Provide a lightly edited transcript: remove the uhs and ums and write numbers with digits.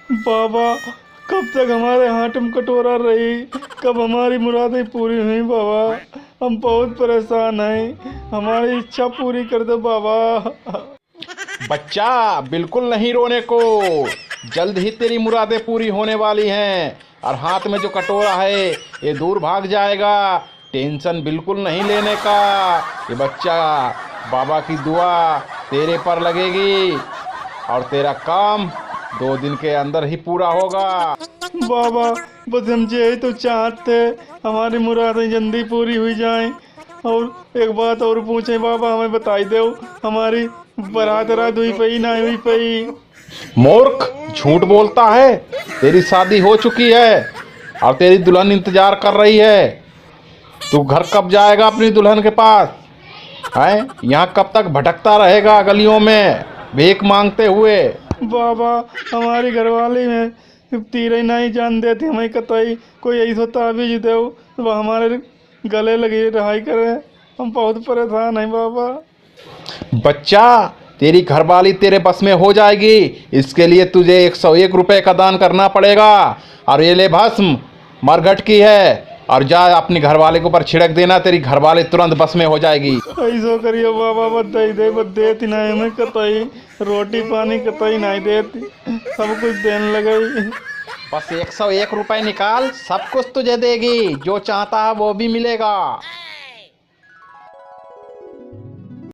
बाबा कब तक हमारे हाथ में कटोरा रही, कब हमारी मुरादें पूरी हुई बाबा। हम बहुत परेशान हैं, हमारी इच्छा पूरी कर दो बाबा। बच्चा बिल्कुल नहीं रोने को, जल्द ही तेरी मुरादें पूरी होने वाली हैं और हाथ में जो कटोरा है ये दूर भाग जाएगा। टेंशन बिल्कुल नहीं लेने का। ये बच्चा, बाबा की दुआ तेरे पर लगेगी और तेरा काम 2 दिन के अंदर ही पूरा होगा। बाबा बस हम यही तो चाहते, हमारी मुरादें जल्दी पूरी हुई जाएं। और एक बात और पूछे बाबा, हमें बताई दो, हमारी बारात रात हुई पई ना हुई पई। मूर्ख, झूठ बोलता है। तेरी शादी हो चुकी है और तेरी दुल्हन इंतजार कर रही है। तू घर कब जाएगा अपनी दुल्हन के पास? हैं, यहाँ कब तक भटकता रहेगा गलियों में भीख मांगते हुए? बाबा हमारी घरवाली में तीर नहीं जान देती हमें कतई, कोई ऐसा ताबीज दो तो हमारे गले लगी रहाई करे। हम बहुत परेशान हैं बाबा। बच्चा, तेरी घरवाली तेरे बस में हो जाएगी। इसके लिए तुझे 101 रुपए का दान करना पड़ेगा। और ये ले भस्म, मरघट की है, और जा अपनी घरवाले के ऊपर छिड़क देना, तेरी घरवाली तुरंत बस में हो जाएगी। ऐसा करियो बाबा, बधाई दे बद देती नहीं हमें कतई, रोटी पानी कतई नहीं देती, सब कुछ देने लगी। बस 101 रुपए निकाल, सब कुछ तुझे देगी, जो चाहता है वो भी मिलेगा।